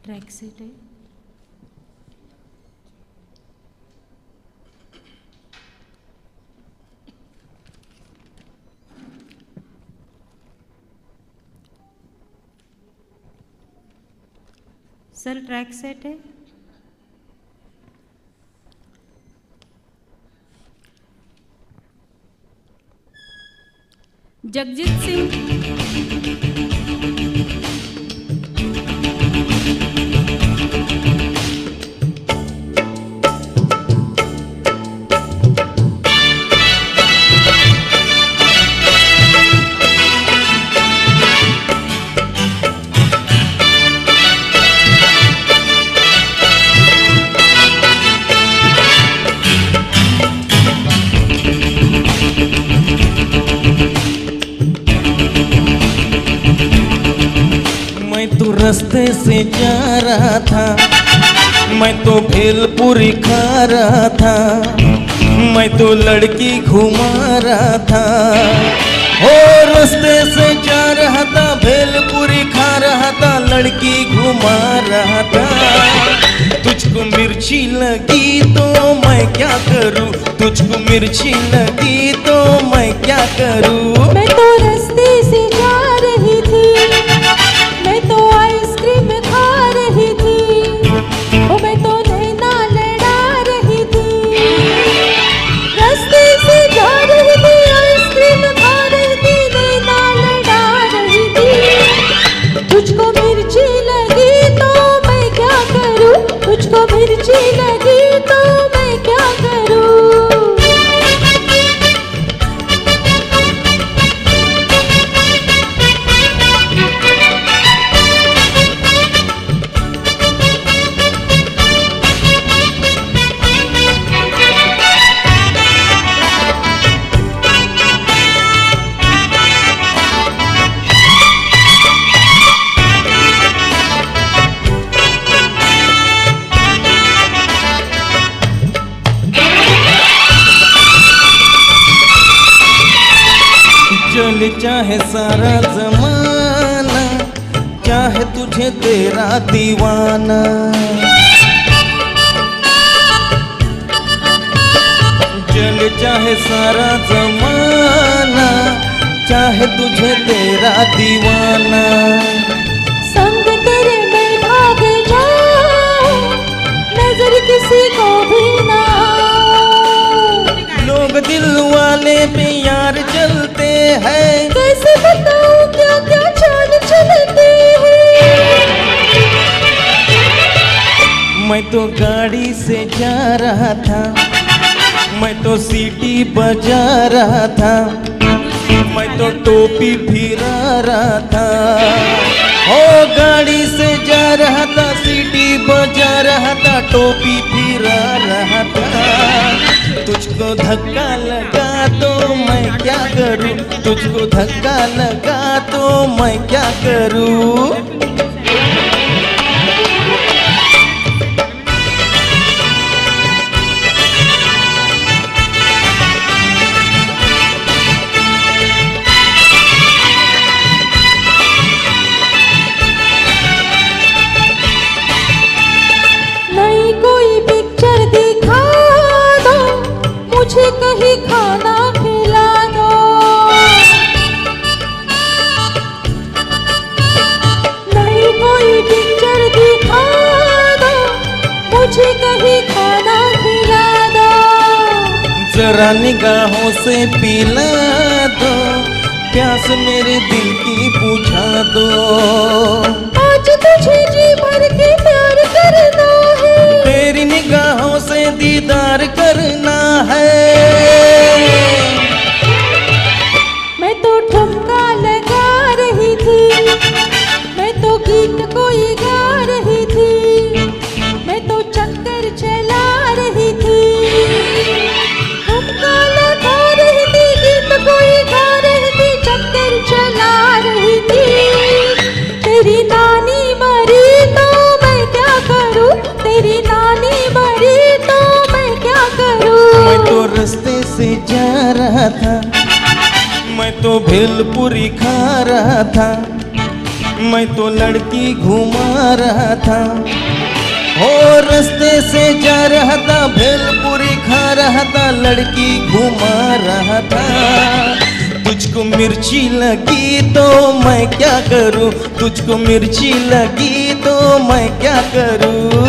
Track set है। Sir track set है। जगजीत सिंह। रास्ते से जा रहा था, मैं तो भेलपुरी खा रहा था, मैं तो लड़की घुमा रहा था। हो रास्ते से जा रहा था, भेलपुरी खा रहा था, लड़की घुमा रहा था। तुझको मिर्ची लगी तो मैं क्या करूं, तुझको मिर्ची लगी तो मैं क्या करूं। मैं तो रास्ते से जा रही थी, मैं तो आइसक्रीम खा रही थी, ओ मैं तो नैना लड़ा रही थी। रास्ते से जा रही थी, आइसक्रीम खा रही थी, नैना लड़ा रही थी। तुझको मिर्ची लगी तो मैं क्या करूं, तुझको मिर्ची लगी तो मैं क्या करूं। चल चाहे सारा जमाना, चाहे तुझे तेरा दीवाना। चल चाहे सारा जमाना, चाहे तुझे तेरा दीवाना। संग तेरे मैं भाग जाऊं, नजर किसी को भी ना। लोग दिल वाले पे यार चलते हैं, कैसे बताऊं क्या क्या चाल चलते हैं। मैं तो गाड़ी से जा रहा था, मैं तो सीटी बजा रहा था, मैं तो टोपी फिरा रहा था। हो गाड़ी से जा रहा था, सीटी बजा रहा था, टोपी फिरा रहा था। तुझको धक्का लगा तो मैं क्या करूं, तुझको धक्का लगा तो मैं क्या करूं। नई कोई पिक्चर दिखा दो, मुझे कहीं खाना खिला दो। नई कोई पिक्चर दिखा दो, मुझे कहीं खाना खिला दो। जरा निगाहों से पिला दो, प्यास मेरे दिल की बुझा दो। आज तुझे जी भर के प्यार करना है, तेरी निगाहों से दीदार करना है। मैं तो ठुमका लगा रही थी, मैं तो गीत कोई गा रही थी, मैं तो चक्कर चला रही थी। ठुमका लगा रही थी, गीत कोई गा रही थी, चक्कर चला रही थी। तेरी नानी मरी तो मैं क्या करूं, तेरी नानी मरी तो मैं क्या करूं। मैं तो रास्ते से जा रहा था, मैं तो भेलपुरी खा रहा था, मैं तो लड़की घुमा रहा था, हो रास्ते से जा रहा था, भेलपुरी खा रहा था, लड़की घुमा रहा था। तुझको मिर्ची लगी तो मैं क्या करूं, तुझको मिर्ची लगी तो मैं क्या करूं।